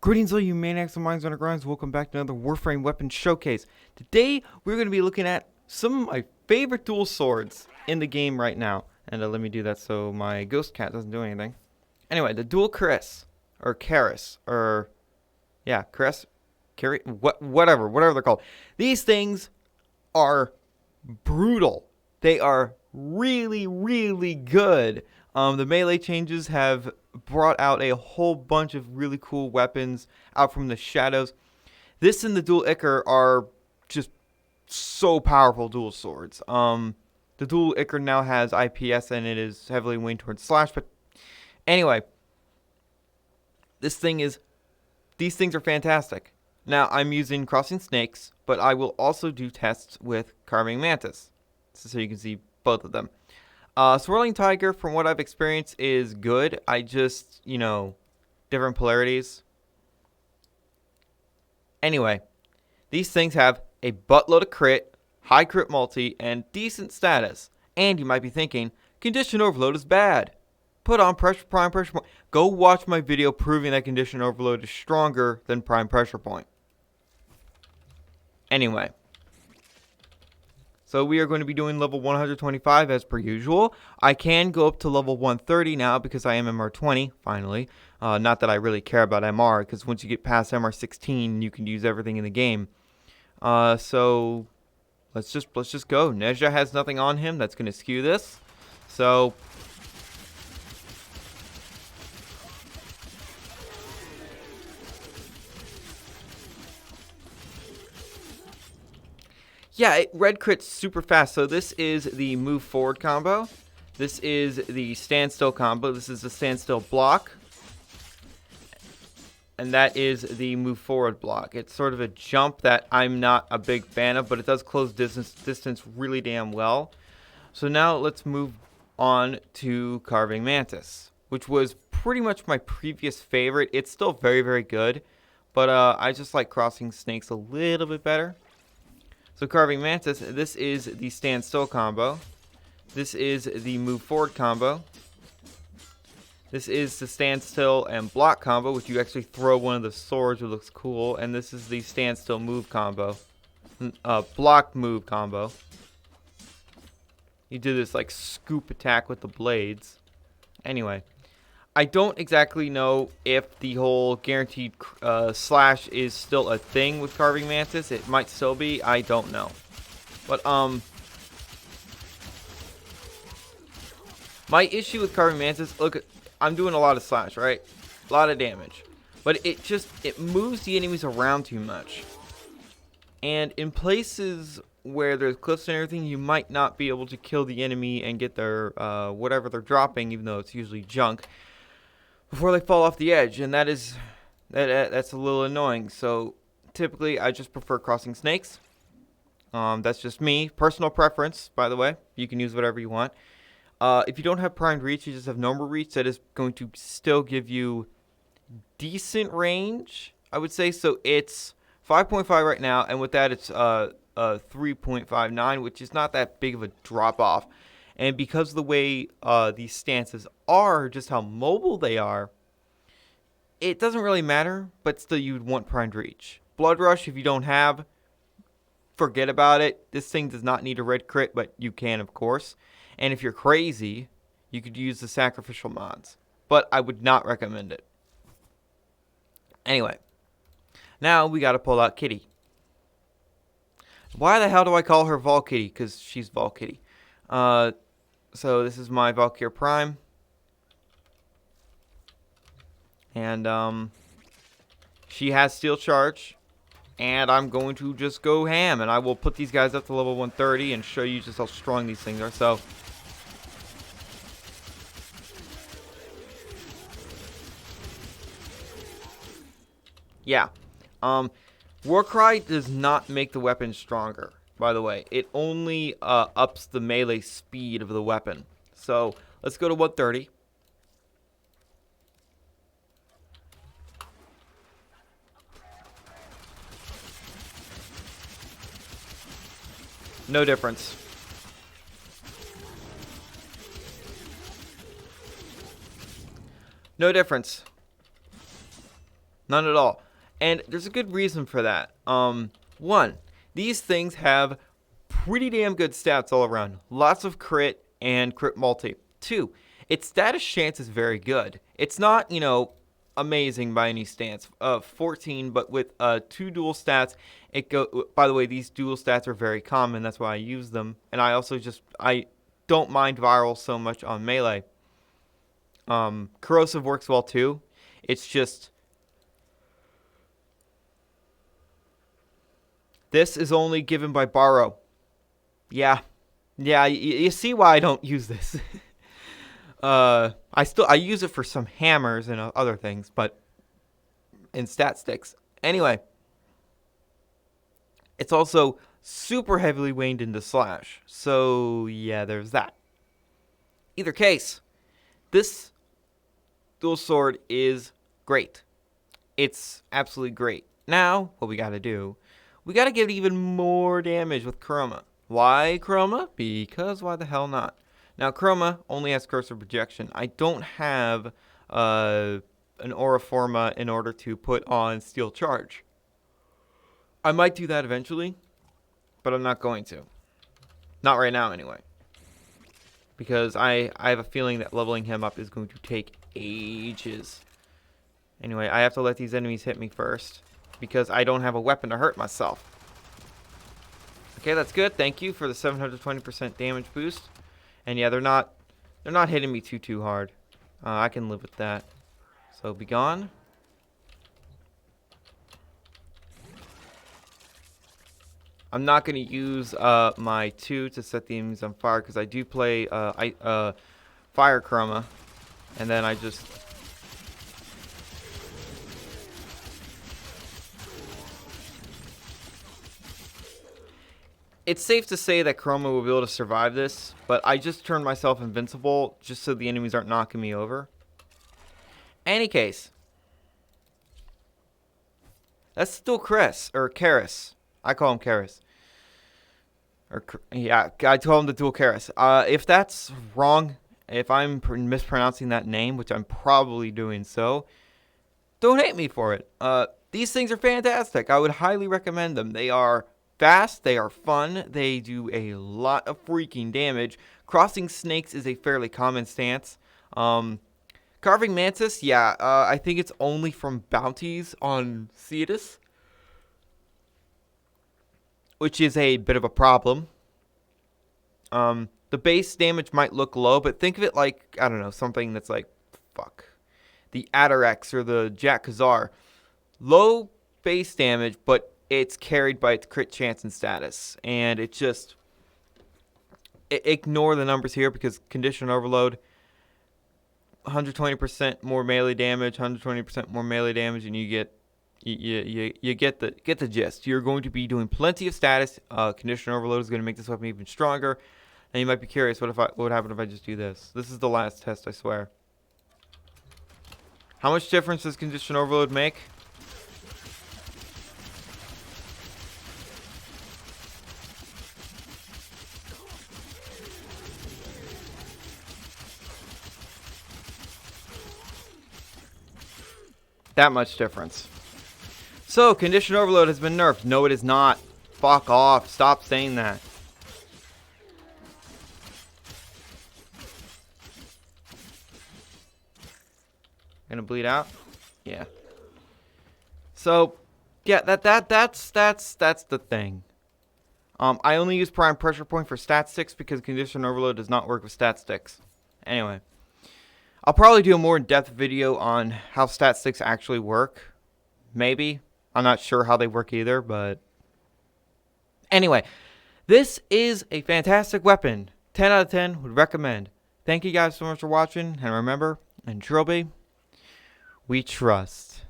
Greetings all you maniacs and minds undergrounds, welcome back to another Warframe weapon showcase. Today we're going to be looking at some of my favorite dual swords in the game right now. And let me do that so my ghost cat doesn't do anything. Anyway, the dual Keres, or Keres, or yeah, Keres, whatever they're called. These things are brutal. They are really, really good. The melee changes have brought out a whole bunch of really cool weapons out from the shadows. This and the dual Ichor are just so powerful dual swords. The dual Ichor now has IPS and it is heavily leaned towards slash. But anyway, these things are fantastic. Now I'm using crossing snakes, but I will also do tests with carving mantis, so you can see both of them. Swirling Tiger, from what I've experienced, is good. I just, different polarities. Anyway, these things have a buttload of crit, high crit multi, and decent status. And you might be thinking, condition overload is bad. Put on prime pressure point. Go watch my video proving that condition overload is stronger than prime pressure point. Anyway. So we are going to be doing level 125 as per usual. I can go up to level 130 now because I am MR20, finally. Not that I really care about MR, because once you get past MR16, you can use everything in the game. So let's just go. Nezha has nothing on him that's going to skew this. So yeah, red crits super fast. So this is the move forward combo. This is the standstill combo. This is the standstill block. And that is the move forward block. It's sort of a jump that I'm not a big fan of, but it does close distance really damn well. So now let's move on to carving mantis, which was pretty much my previous favorite. It's still very, very good, but I just like crossing snakes a little bit better. So carving mantis, this is the standstill combo. This is the move forward combo. This is the standstill and block combo, which you actually throw one of the swords, which looks cool. And this is the standstill move combo, block move combo. You do this like scoop attack with the blades. Anyway, I don't exactly know if the whole guaranteed slash is still a thing with carving mantis. It might still be. I don't know. But my issue with carving mantis, look, I'm doing a lot of slash, right? A lot of damage. But it moves the enemies around too much. And in places where there's cliffs and everything, you might not be able to kill the enemy and get their whatever they're dropping, even though it's usually junk, before they fall off the edge, and that's a little annoying. So typically I just prefer crossing snakes. That's just me, personal preference, by the way. You can use whatever you want. If you don't have primed reach, you just have normal reach. That is going to still give you decent range, I would say. So it's 5.5 right now, and with that it's 3.59, which is not that big of a drop off. And because of the way these stances are, just how mobile they are, it doesn't really matter, but still you'd want primed reach. Blood Rush, if you don't have, forget about it. This thing does not need a red crit, but you can, of course. And if you're crazy, you could use the sacrificial mods. But I would not recommend it. Anyway, now we got to pull out Kitty. Why the hell do I call her Vol Kitty? Because she's Vol Kitty. So this is my Valkyr Prime. And she has Steel Charge. And I'm going to just go ham. And I will put these guys up to level 130 and show you just how strong these things are. So yeah. Warcry does not make the weapon stronger, by the way. It only ups the melee speed of the weapon. So let's go to 130. No difference. No difference. None at all. And there's a good reason for that. One, these things have pretty damn good stats all around. Lots of crit and crit multi. Two, its status chance is very good. It's not, amazing by any stance. 14, but with 2 dual stats, by the way, these dual stats are very common. That's why I use them. And I don't mind viral so much on melee. Corrosive works well too. It's just this is only given by borrow. Yeah, you see why I don't use this. I use it for some hammers and other things, but in stat sticks. Anyway, it's also super heavily waned into slash. So yeah, there's that. Either case, this dual sword is great. It's absolutely great. Now, what we got to do, we got to get even more damage with chroma. Why chroma? Because why the hell not? Now, chroma only has cursor projection. I don't have an aura forma in order to put on steel charge. I might do that eventually, but I'm not going to. Not right now, anyway. Because I have a feeling that leveling him up is going to take ages. Anyway, I have to let these enemies hit me first, because I don't have a weapon to hurt myself. Okay, that's good. Thank you for the 720% damage boost. And yeah, they're not hitting me too hard. I can live with that. So be gone. I'm not going to use my 2 to set the enemies on fire because I do play fire chroma, and then I just it's safe to say that chroma will be able to survive this, but I just turned myself invincible just so the enemies aren't knocking me over. Any case, that's still Keres, or Keres. I call him Keres. Yeah, I told him to dual Keres. If that's wrong, if I'm mispronouncing that name, which I'm probably doing so, don't hate me for it. These things are fantastic. I would highly recommend them. They are fast, they are fun, they do a lot of freaking damage. Crossing snakes is a fairly common stance. Carving mantis, yeah, I think it's only from bounties on Cetus, which is a bit of a problem. The base damage might look low, but think of it like, I don't know, something that's like, the Adarex or the Jack Khazar. Low base damage, but it's carried by its crit chance and status. And it just, ignore the numbers here because condition overload, 120% more melee damage, 120% more melee damage, and you get the gist. You're going to be doing plenty of status. Condition overload is going to make this weapon even stronger. And you might be curious, what would happen if I just do this? This is the last test, I swear. How much difference does condition overload make? That much difference. So, condition overload has been nerfed. No, it is not. Fuck off. Stop saying that. Gonna bleed out? Yeah. So, yeah, that's the thing. I only use prime pressure point for stat sticks because condition overload does not work with stat sticks. Anyway. I'll probably do a more in-depth video on how stat sticks actually work. Maybe. I'm not sure how they work either, but anyway, this is a fantastic weapon. 10 out of 10 would recommend. Thank you guys so much for watching, and remember, in Trilby, we trust.